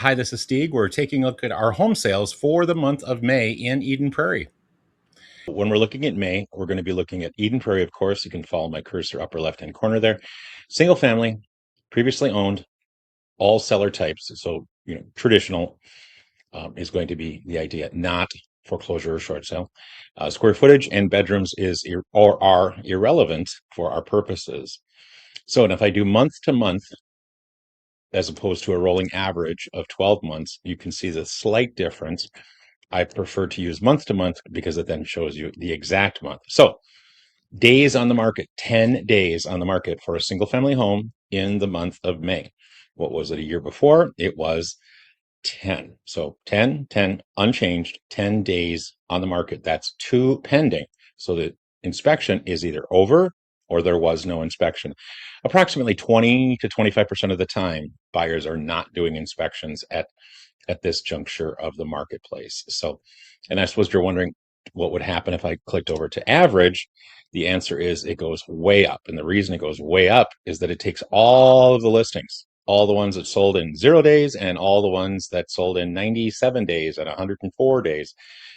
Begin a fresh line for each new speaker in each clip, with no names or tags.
Hi, this is Stieg. We're taking a look at our home sales for the month of May in Eden Prairie. When we're looking at May, we're going to be looking at Eden Prairie, of course. You can follow my cursor upper left-hand corner there. Single family, previously owned, all seller types. So, traditional is going to be the idea, not foreclosure or short sale. Square footage and bedrooms are irrelevant for our purposes. So, and if I do month to month, as opposed to a rolling average of 12 months, you can see the slight difference. I prefer to use month to month because it then shows you the exact month. So days on the market, 10 days on the market for a single family home in the month of May. What was it a year before? It was 10. So 10, 10 unchanged, 10 days on the market. That's 2 pending. So the inspection is either over or there was no inspection. Approximately 20 to 25% of the time, buyers are not doing inspections at this juncture of the marketplace. So, and I suppose you're wondering what would happen if I clicked over to average. The answer is it goes way up. And the reason it goes way up is that it takes all of the listings, all the ones that sold in 0 days and all the ones that sold in 97 days and 104 days,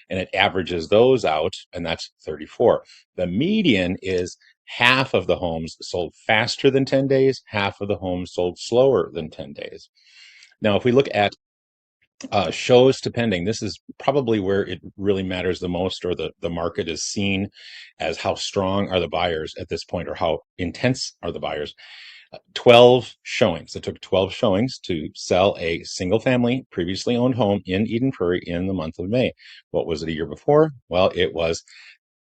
and it averages those out, and that's 34. The median is half of the homes sold faster than 10 days, half of the homes sold slower than 10 days. Now, if we look at shows to pending, this is probably where it really matters the most, or the market is seen as how strong are the buyers at this point, or how intense are the buyers. 12 showings. It took 12 showings to sell a single family previously owned home in Eden Prairie in the month of May. What was it a year before? Well, it was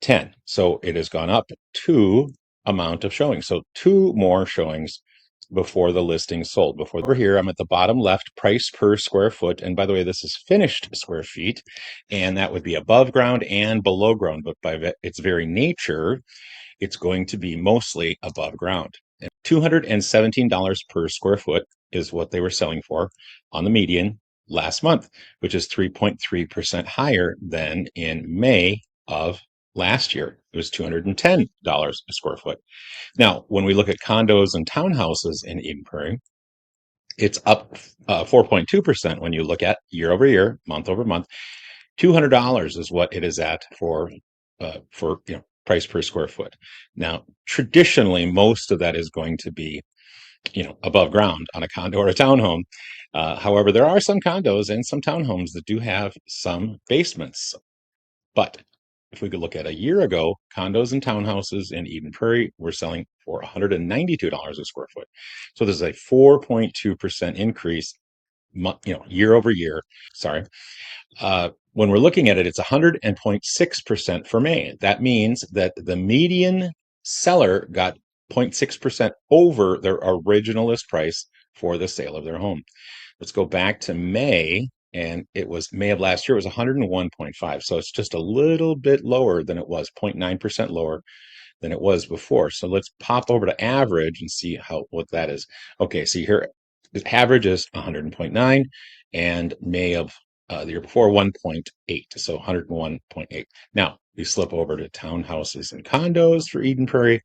10. So it has gone up 2 amount of showings. So 2 more showings before the listing sold. Before over here, I'm at the bottom left, price per square foot. And by the way, this is finished square feet, and that would be above ground and below ground. But by its very nature, it's going to be mostly above ground. And $217 per square foot is what they were selling for on the median last month, which is 3.3% higher than in May of last year. It was $210 a square foot. Now, when we look at condos and townhouses in Eden Prairie, it's up 4.2% when you look at year over year, month over month. $200 is what it is at for price per square foot. Now, traditionally, most of that is going to be above ground on a condo or a townhome. However, there are some condos and some townhomes that do have some basements. But if we could look at a year ago, condos and townhouses in Eden Prairie were selling for $192 a square foot. So there's a 4.2% increase, year over year. Sorry. When we're looking at it, it's 100.6% for May. That means that the median seller got 0.6% over their original list price for the sale of their home. Let's go back to May, and it was May of last year, it was 101.5. So it's just a little bit lower than it was, 0.9% lower than it was before. So let's pop over to average and see what that is. Okay, see here, the average is 100.9, and May of the year before 1.8, so 101.8. Now we slip over to townhouses and condos for Eden Prairie.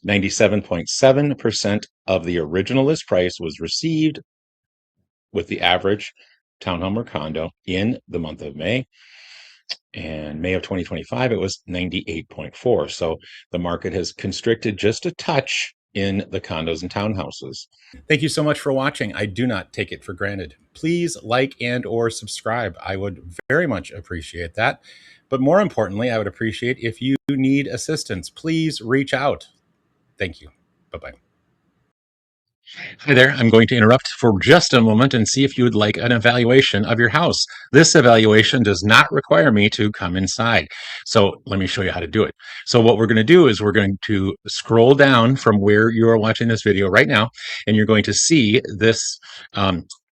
97.7% of the original list price was received with the average townhome or condo in the month of May. And May of 2025, it was 98.4. So the market has constricted just a touch in the condos and townhouses. Thank you so much for watching. I do not take it for granted. Please like and or subscribe. I would very much appreciate that. But more importantly, I would appreciate if you need assistance. Please reach out. Thank you. Bye-bye. Hi there. I'm going to interrupt for just a moment and see if you would like an evaluation of your house. This evaluation does not require me to come inside. So let me show you how to do it. So what we're going to do is we're going to scroll down from where you are watching this video right now, and you're going to see this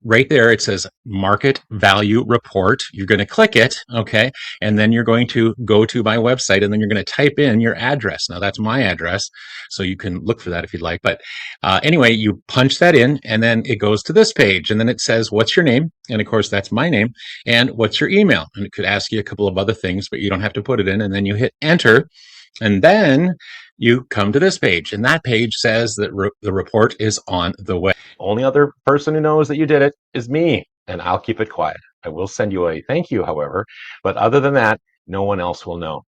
right there. It says Market Value Report. You're going to click it, okay? And then you're going to go to my website, and then you're going to type in your address. Now, that's my address, so you can look for that if you'd like. But anyway, you punch that in, and then it goes to this page, and then it says, what's your name? And of course, that's my name. And what's your email? And it could ask you a couple of other things, but you don't have to put it in. And then you hit enter, and then you come to this page, and that page says that the report is on the way. Only other person who knows that you did it is me. and I'll keep it quiet. I will send you a thank you, however, but other than that, no one else will know.